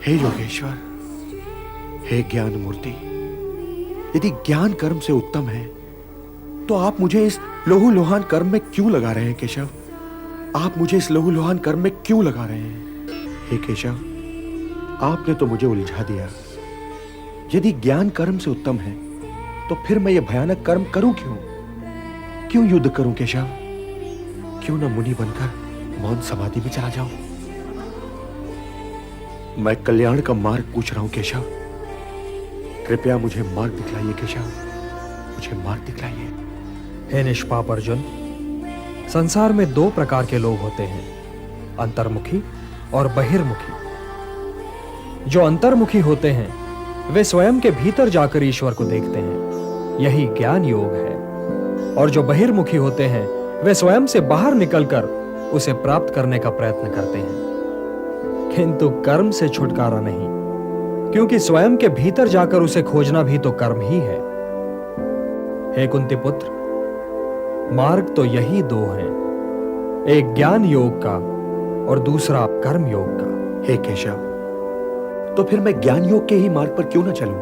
हे योगेश्वर, हे ज्ञान मूर्ति, यदि ज्ञान कर्म से उत्तम है तो आप मुझे इस लोहूलुहान कर्म में क्यों लगा रहे हैं केशव? आप मुझे इस लोहूलुहान कर्म में क्यों लगा रहे हैं? हे केशव, आपने तो मुझे उलझा दिया। यदि ज्ञान कर्म से उत्तम है तो फिर मैं ये भयानक कर्म करूं क्यों? क्यों युद्ध करूं केशव? क्यों न मुनि बनकर मौन समाधि में चला जाऊं? मैं कल्याण का मार्ग पूछ रहा हूं केशव, कृपया मुझे मार्ग दिखलाइए केशव, मुझे मार्ग दिखलाइए। हे निष्पाप अर्जुन, संसार में दो प्रकार के लोग होते हैं, अंतर्मुखी और बहिर्मुखी। जो अंतर्मुखी होते हैं वे स्वयं के भीतर जाकर ईश्वर को देखते हैं, यही ज्ञान योग है। और जो बहिर्मुखी होते हैं वे स्वयं से बाहर निकलकर उसे प्राप्त करने का प्रयत्न करते हैं, किंतु कर्म से छुटकारा नहीं, क्योंकि स्वयं के भीतर जाकर उसे खोजना भी तो कर्म ही है। हे कुंती पुत्र, मार्ग तो यही दो हैं, एक ज्ञान योग का और दूसरा कर्म योग का। हे केशव, तो फिर मैं ज्ञान योग के ही मार्ग पर क्यों न चलूं?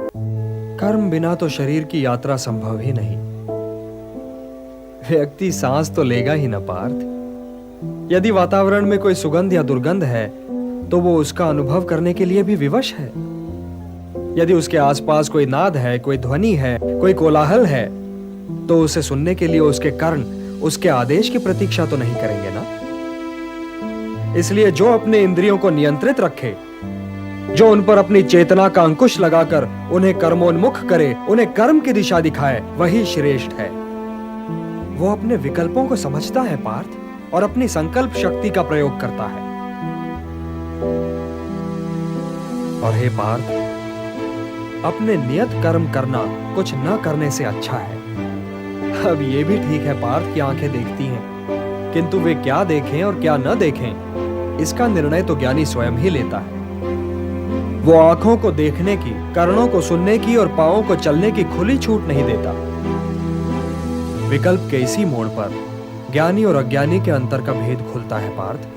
कर्म बिना तो शरीर की यात्रा संभव ही नहीं। व्यक्ति सांस तो लेगा ही न पार्थ। यदि वातावरण में कोई सुगंध या दुर्गंध है तो वो उसका अनुभव करने के लिए भी विवश है। यदि उसके आसपास कोई नाद है, कोई ध्वनि है, कोई कोलाहल है, तो उसे सुनने के लिए उसके कर्ण उसके आदेश की प्रतीक्षा तो नहीं करेंगे ना। इसलिए जो अपने इंद्रियों को नियंत्रित रखे, जो उन पर अपनी चेतना का अंकुश लगाकर उन्हें कर्मोन्मुख करे, उन्हें कर्म की दिशा दिखाए, वही श्रेष्ठ है। वो अपने विकल्पों को समझता है पार्थ, और अपनी संकल्प शक्ति का प्रयोग करता है। और हे पार्थ, अपने नियत कर्म करना कुछ न करने से अच्छा है। अब ये भी ठीक है पार्थ की आंखें देखती हैं, किंतु वे क्या देखें और क्या न देखें, इसका निर्णय तो ज्ञानी स्वयं ही लेता है। वो आंखों को देखने की, कर्णों को सुनने की और पांवों को चलने की खुली छूट नहीं देता। विकल्प के इसी मोड़ पर ज्ञानी और अज्ञानी के अंतर का भेद खुलता है पार्थ।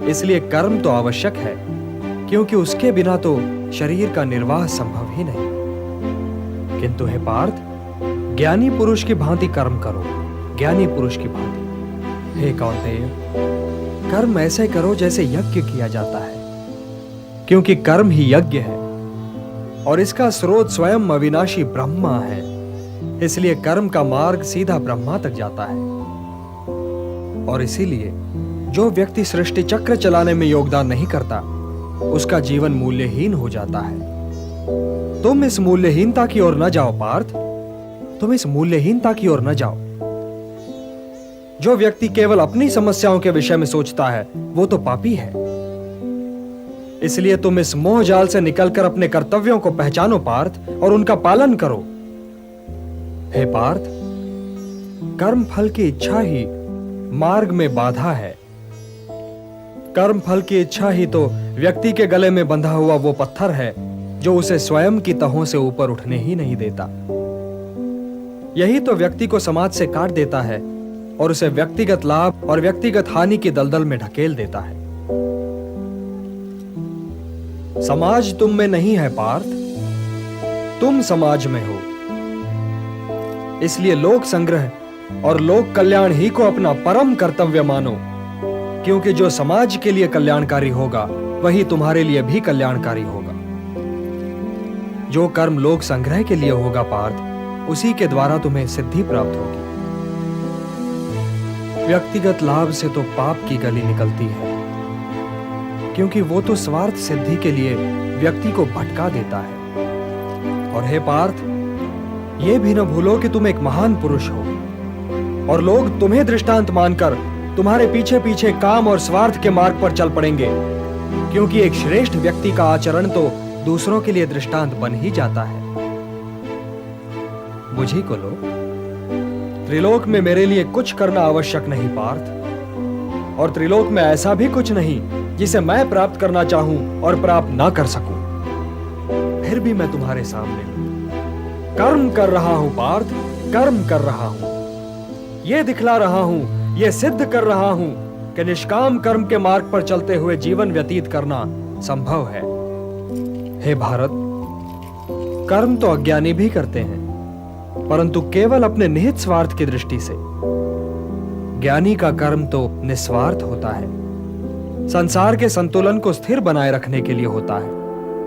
इसलिए कर्म तो आवश्यक है, क्योंकि उसके बिना तो शरीर का निर्वाह संभव ही नहीं। किंतु हे पार्थ, ज्ञानी पुरुष की भांति कर्म करो, ज्ञानी पुरुष की भांति। हे कौन्तेय, कर्म ऐसे करो जैसे यज्ञ किया जाता है, क्योंकि कर्म ही यज्ञ है और इसका स्रोत स्वयं अविनाशी ब्रह्मा है। इसलिए कर्म का मार्ग सीधा ब्रह्मा तक जाता है। और इसीलिए जो व्यक्ति सृष्टि चक्र चलाने में योगदान नहीं करता, उसका जीवन मूल्यहीन हो जाता है। तुम इस मूल्यहीनता की ओर न जाओ पार्थ, तुम इस मूल्यहीनता की ओर न जाओ। जो व्यक्ति केवल अपनी समस्याओं के विषय में सोचता है, वो तो पापी है। इसलिए तुम इस मोह जाल से निकलकर अपने कर्तव्यों को पहचानो पार्थ, और उनका पालन करो। हे पार्थ, कर्म फल की इच्छा ही मार्ग में बाधा है। कर्म फल की इच्छा ही तो व्यक्ति के गले में बंधा हुआ वो पत्थर है जो उसे स्वयं की तहों से ऊपर उठने ही नहीं देता। यही तो व्यक्ति को समाज से काट देता है और उसे व्यक्तिगत लाभ और व्यक्तिगत हानि की दलदल में ढकेल देता है। समाज तुम में नहीं है पार्थ, तुम समाज में हो। इसलिए लोक संग्रह और लोक कल्याण ही को अपना परम कर्तव्य मानो, क्योंकि जो समाज के लिए कल्याणकारी होगा वही तुम्हारे लिए भी कल्याणकारी होगा। जो कर्म लोक संग्रह के लिए होगा पार्थ, उसी के द्वारा तुम्हें सिद्धि प्राप्त होगी। व्यक्तिगत लाभ से तो पाप की गली निकलती है, क्योंकि वो तो स्वार्थ सिद्धि के लिए व्यक्ति को भटका देता है। और हे पार्थ, ये भी न भूलो कि तुम एक महान पुरुष हो, और लोग तुम्हें दृष्टांत मानकर तुम्हारे पीछे पीछे काम और स्वार्थ के मार्ग पर चल पड़ेंगे, क्योंकि एक श्रेष्ठ व्यक्ति का आचरण तो दूसरों के लिए दृष्टांत बन ही जाता है। मुझी को लो, त्रिलोक में मेरे लिए कुछ करना आवश्यक नहीं पार्थ, और त्रिलोक में ऐसा भी कुछ नहीं जिसे मैं प्राप्त करना चाहूं और प्राप्त ना कर सकूं। फिर भी मैं तुम्हारे सामने हूं, कर्म कर रहा हूं पार्थ, कर्म कर रहा हूं। यह दिखला रहा हूं, यह सिद्ध कर रहा हूं कि निष्काम कर्म के मार्ग पर चलते हुए जीवन व्यतीत करना संभव है। हे भारत, कर्म तो अज्ञानी भी करते हैं, परंतु केवल अपने निहित स्वार्थ की दृष्टि से। ज्ञानी का कर्म तो निस्वार्थ होता है, संसार के संतुलन को स्थिर बनाए रखने के लिए होता है,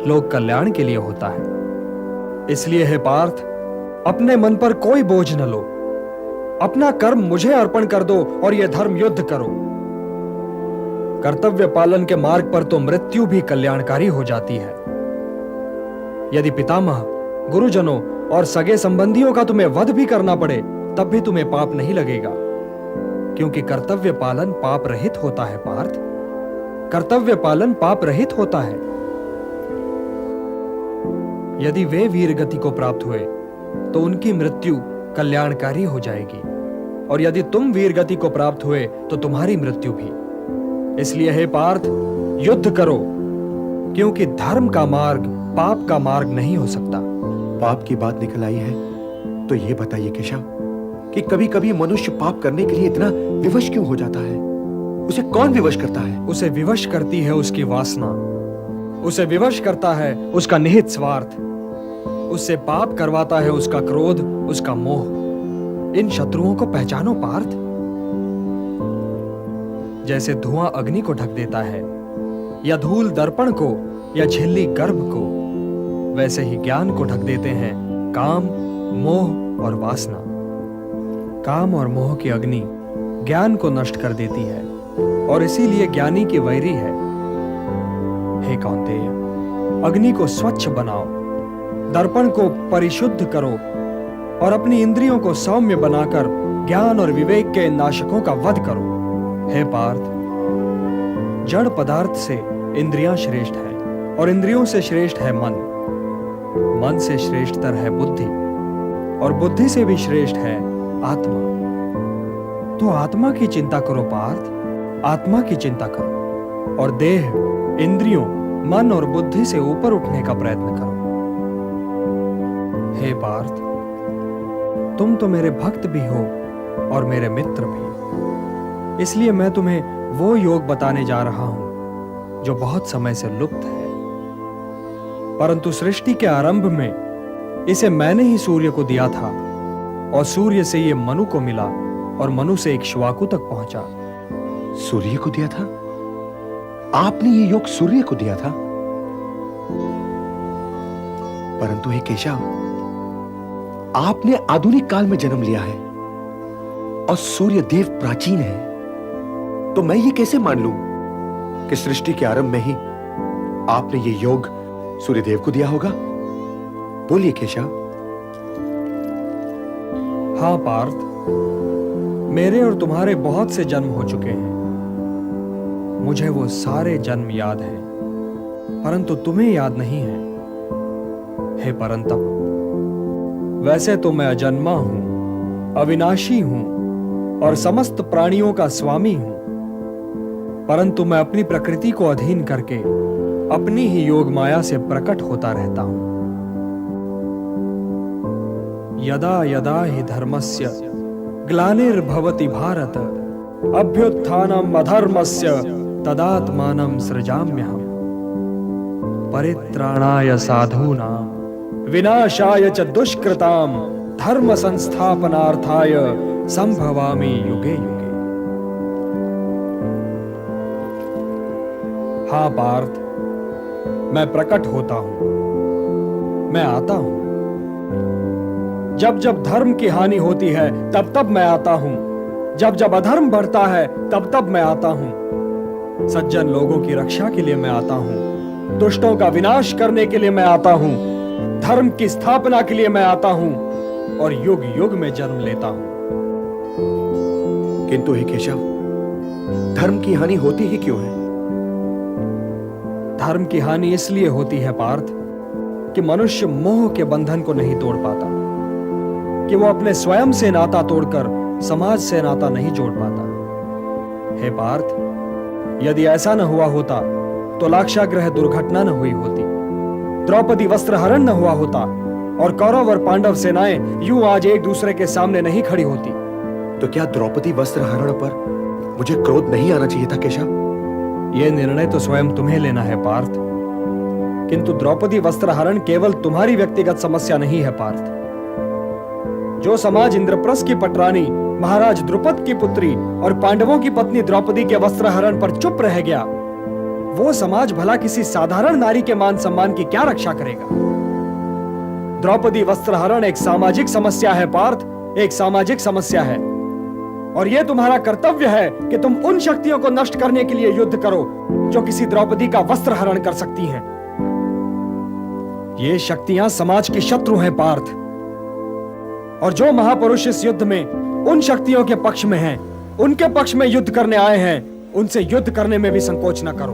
लोक कल्याण के लिए होता है। इसलिए हे पार्थ, अपने मन पर कोई बोझ न लो, अपना कर्म मुझे अर्पण कर दो और यह धर्म युद्ध करो। कर्तव्य पालन के मार्ग पर तो मृत्यु भी कल्याणकारी हो जाती है। यदि पितामह, गुरुजनों और सगे संबंधियों का तुम्हें वध भी करना पड़े, तब भी तुम्हें पाप नहीं लगेगा, क्योंकि कर्तव्य पालन पाप रहित होता है पार्थ। कर्तव्य पालन पाप रहित होता है। यदि वे वीर गति को प्राप्त हुए तो उनकी मृत्यु कल्याणकारी हो जाएगी, और यदि तुम वीर गति को प्राप्त हुए तो तुम्हारी मृत्यु भी। इसलिए हे पार्थ, युद्ध करो, क्योंकि धर्म का मार्ग पाप का मार्ग नहीं हो सकता। पाप की बात निकल आई है तो यह बताइए केशव कि कभी कभी मनुष्य पाप करने के लिए इतना विवश क्यों हो जाता है? उसे कौन विवश करता है? उसे विवश करती है उसकी वासना, उसे विवश करता है उसका निहित स्वार्थ, उससे पाप करवाता है उसका क्रोध, उसका मोह। इन शत्रुओं को पहचानो पार्थ। जैसे धुआं अग्नि को ढक देता है, या धूल दर्पण को, या झिल्ली गर्भ को, वैसे ही ज्ञान को ढक देते हैं काम, मोह और वासना। काम और मोह की अग्नि ज्ञान को नष्ट कर देती है, और इसीलिए ज्ञानी की वैरी है। हे कौन्तेय, अग्नि को स्वच्छ बनाओ, दर्पण को परिशुद्ध करो, और अपनी इंद्रियों को सौम्य बनाकर ज्ञान और विवेक के नाशकों का वध करो। हे पार्थ, जड़ पदार्थ से इंद्रियां श्रेष्ठ है, और इंद्रियों से श्रेष्ठ है मन। मन से श्रेष्ठतर है बुद्धि, और बुद्धि से भी श्रेष्ठ है आत्मा। तो आत्मा की चिंता करो पार्थ, आत्मा की चिंता करो, और देह, इंद्रियों, मन और बुद्धि से ऊपर उठने का प्रयत्न करो। हे पार्थ, तुम तो मेरे भक्त भी हो और मेरे मित्र भी, इसलिए मैं तुम्हें वो योग बताने जा रहा हूं जो बहुत समय से लुप्त है। परंतु सृष्टि के आरंभ में इसे मैंने ही सूर्य को दिया था, और सूर्य से ये मनु को मिला, और मनु से इक्ष्वाकु तक पहुंचा। सूर्य को दिया था? आपने ये योग सूर्य को दिया था? परंतु हे केशव, आपने आधुनिक काल में जन्म लिया है और सूर्य देव प्राचीन है, तो मैं ये कैसे मान लूं कि सृष्टि के आरंभ में ही आपने ये योग सूर्यदेव को दिया होगा? बोलिए केशव। हाँ पार्थ, मेरे और तुम्हारे बहुत से जन्म हो चुके हैं, मुझे वो सारे जन्म याद हैं, परंतु तुम्हें याद नहीं है। हे परंतप, वैसे तो मैं अजन्मा हूं, अविनाशी हूं और समस्त प्राणियों का स्वामी हूं, परंतु मैं अपनी प्रकृति को अधीन करके अपनी ही योग माया से प्रकट होता रहता हूं। यदा यदा हि धर्मस्य ग्लानिर्भवति भारत, अभ्युत्थानम् अधर्मस्य तदात्मानं सृजाम्यहम्। परित्राणाय साधूनां विनाशाय च दुष्कृतां धर्म संस्थापनार्थाय संभवामि युगे युगे। हाँ पार्थ, मैं प्रकट होता हूं, मैं आता हूं। जब जब धर्म की हानि होती है तब तब मैं आता हूं, जब जब अधर्म बढ़ता है तब तब मैं आता हूं। सज्जन लोगों की रक्षा के लिए मैं आता हूं, दुष्टों का विनाश करने के लिए मैं आता हूं, धर्म की स्थापना के लिए मैं आता हूं, और युग युग में जन्म लेता हूं। किंतु हे केशव, धर्म की हानि होती ही क्यों है? धर्म की हानि इसलिए होती है पार्थ कि मनुष्य मोह के बंधन को नहीं तोड़ पाता, कि वो अपने स्वयं से नाता तोड़कर समाज से नाता नहीं जोड़ पाता। हे पार्थ, यदि ऐसा न हुआ होता तो लाक्षागृह दुर्घटना न हुई होती, द्रौपदी वस्त्रहरण न हुआ होता, और कौरव और पांडव सेनाएं यूं आज एक दूसरे के सामने नहीं खड़ी होती। तो क्या द्रौपदी वस्त्रहरण पर मुझे क्रोध नहीं आना चाहिए था केशव? यह निर्णय तो स्वयं तुम्हें लेना है पार्थ। किंतु द्रौपदी वस्त्रहरण केवल तुम्हारी व्यक्तिगत समस्या नहीं है पार्थ। जो समाज इंद्रप्रस्थ की पटरानी महाराज द्रुपद की पुत्री और पांडवों की पत्नी द्रौपदी के वस्त्रहरण पर चुप रह गया, वो समाज भला किसी साधारण नारी के मान सम्मान की क्या रक्षा करेगा? द्रौपदी वस्त्रहरण एक सामाजिक समस्या है पार्थ, एक सामाजिक समस्या है, और यह तुम्हारा कर्तव्य है कि तुम उन शक्तियों को नष्ट करने के लिए युद्ध करो जो किसी द्रौपदी का वस्त्रहरण कर सकती हैं। ये शक्तियां समाज की शत्रु हैं पार्थ, और जो महापुरुष इस युद्ध में उन शक्तियों के पक्ष में हैं, उनके पक्ष में युद्ध करने आए हैं, उनसे युद्ध करने में भी संकोच न करो।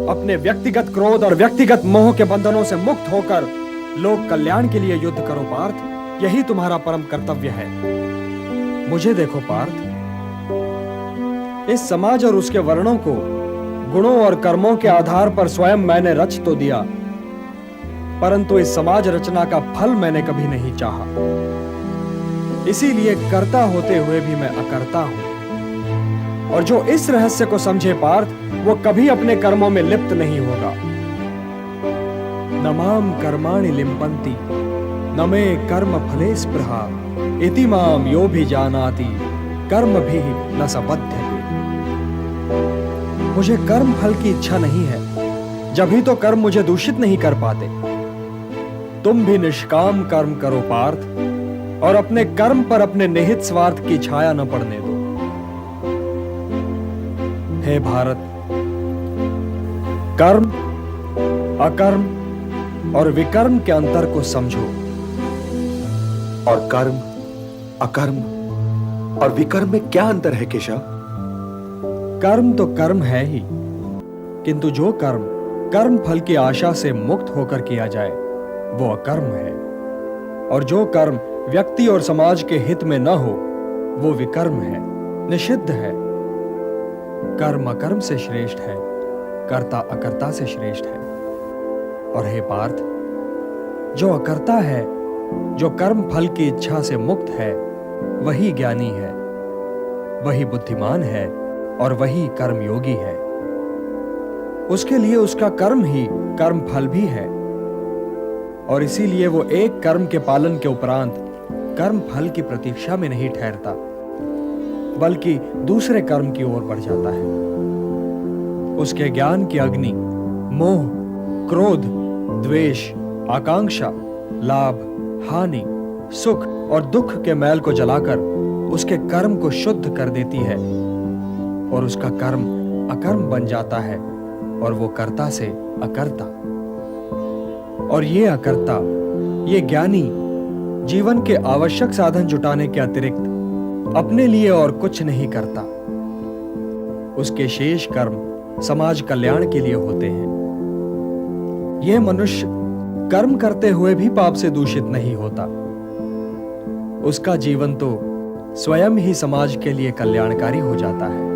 अपने व्यक्तिगत क्रोध और व्यक्तिगत मोह के बंधनों से मुक्त होकर लोक कल्याण के लिए युद्ध करो पार्थ, यही तुम्हारा परम कर्तव्य है। मुझे देखो पार्थ, इस समाज और उसके वर्णों को गुणों और कर्मों के आधार पर स्वयं मैंने रच तो दिया, परंतु इस समाज रचना का फल मैंने कभी नहीं चाहा। इसीलिए कर्ता होते हुए भी मैं अकर्ता हूं, और जो इस रहस्य को समझे पार्थ, वो कभी अपने कर्मों में लिप्त नहीं होगा। नमाम कर्माणि लिम्पन्ति न मे कर्म फले स्पृहा इति माम यो भी जानाति कर्म भी न स बध्यते। मुझे कर्म फल की इच्छा नहीं है, जब ही तो कर्म मुझे दूषित नहीं कर पाते। तुम भी निष्काम कर्म करो पार्थ, और अपने कर्म पर अपने निहित स्वार्थ की छाया न पड़ने दो। हे भारत, कर्म, अकर्म और विकर्म के अंतर को समझो। और कर्म, अकर्म और विकर्म में क्या अंतर है केशव? कर्म तो कर्म है ही, किंतु जो कर्म कर्म फल की आशा से मुक्त होकर किया जाए वो अकर्म है, और जो कर्म व्यक्ति और समाज के हित में न हो वो विकर्म है, निषिद्ध है। कर्म अकर्म से श्रेष्ठ है, कर्ता अकर्ता से श्रेष्ठ है। और हे पार्थ, जो अकर्ता है, जो कर्म फल की इच्छा से मुक्त है, वही ज्ञानी है, वही बुद्धिमान है, और वही कर्मयोगी है। उसके लिए उसका कर्म ही कर्म फल भी है, और इसीलिए वो एक कर्म के पालन के उपरांत कर्म फल की प्रतीक्षा में नहीं ठहरता, बल्कि दूसरे कर्म की ओर बढ़ जाता है। उसके ज्ञान की अग्नि मोह, क्रोध, द्वेष, आकांक्षा, लाभ, हानि, सुख और दुख के मैल को जलाकर उसके कर्म को शुद्ध कर देती है, और उसका कर्म अकर्म बन जाता है, और वो कर्ता से अकर्ता। और ये अकर्ता, ये ज्ञानी जीवन के आवश्यक साधन जुटाने के अतिरिक्त अपने लिए और कुछ नहीं करता। उसके शेष कर्म समाज कल्याण के लिए होते हैं। यह मनुष्य कर्म करते हुए भी पाप से दूषित नहीं होता। उसका जीवन तो स्वयं ही समाज के लिए कल्याणकारी हो जाता है।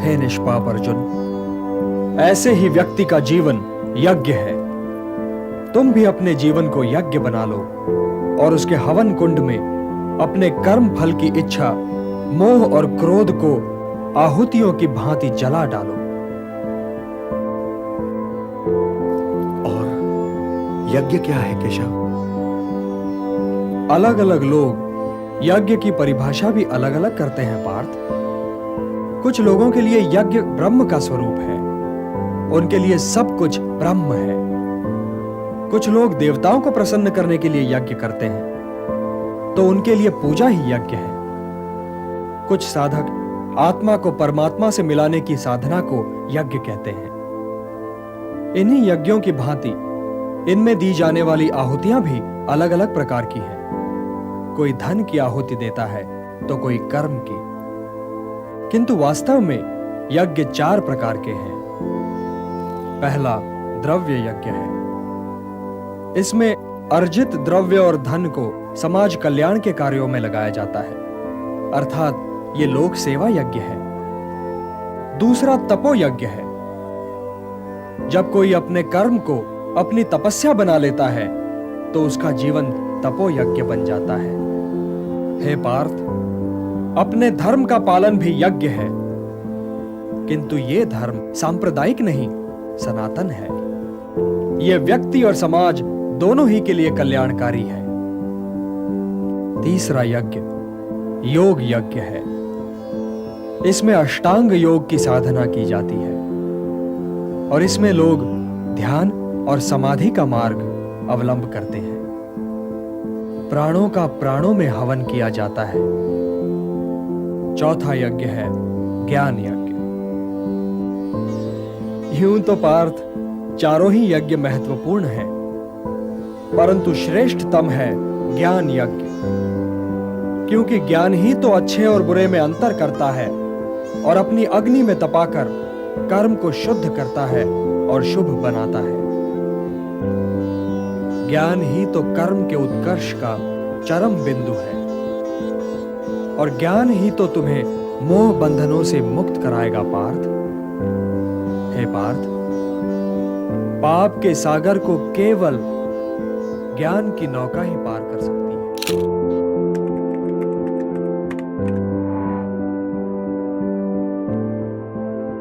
हे निष्पाप अर्जुन, ऐसे ही व्यक्ति का जीवन यज्ञ है। तुम भी अपने जीवन को यज्ञ बना लो, और उसके हवन कुंड में अपने कर्म फल की इच्छा, मोह और क्रोध को आहुतियों की भांति जला डालो। और यज्ञ क्या है केशव? अलग अलग लोग यज्ञ की परिभाषा भी अलग अलग करते हैं पार्थ। कुछ लोगों के लिए यज्ञ ब्रह्म का स्वरूप है, उनके लिए सब कुछ ब्रह्म है। कुछ लोग देवताओं को प्रसन्न करने के लिए यज्ञ करते हैं, तो उनके लिए पूजा ही यज्ञ है। कुछ साधक आत्मा को परमात्मा से मिलाने की साधना को यज्ञ कहते हैं। इन्हीं यज्ञों की भांति इनमें दी जाने वाली आहुतियां भी अलग अलग प्रकार की हैं। कोई धन की आहुति देता है तो कोई कर्म की, किंतु वास्तव में यज्ञ 4 प्रकार के हैं। पहला द्रव्य यज्ञ है। इसमें अर्जित द्रव्य और धन को समाज कल्याण के कार्यों में लगाया जाता है, अर्थात ये लोक सेवा यज्ञ है। दूसरा तपो यज्ञ है। जब कोई अपने कर्म को अपनी तपस्या बना लेता है तो उसका जीवन तपो यज्ञ बन जाता है। हे पार्थ, अपने धर्म का पालन भी यज्ञ है, किंतु ये धर्म सांप्रदायिक नहीं, सनातन है। यह व्यक्ति और समाज दोनों ही के लिए कल्याणकारी है। तीसरा यज्ञ योग यज्ञ है। इसमें अष्टांग योग की साधना की जाती है और इसमें लोग ध्यान और समाधि का मार्ग अवलंब करते हैं। प्राणों का प्राणों में हवन किया जाता है। चौथा यज्ञ है ज्ञान यज्ञ। यूं तो पार्थ चारों ही यज्ञ महत्वपूर्ण हैं, परंतु श्रेष्ठतम है ज्ञान यज्ञ, क्योंकि ज्ञान ही तो अच्छे और बुरे में अंतर करता है और अपनी अग्नि में तपाकर कर्म को शुद्ध करता है और शुभ बनाता है। ज्ञान ही तो कर्म के उत्कर्ष का चरम बिंदु है और ज्ञान ही तो तुम्हें मोह बंधनों से मुक्त कराएगा पार्थ। हे पार्थ, पाप के सागर को केवल ज्ञान की नौका ही पार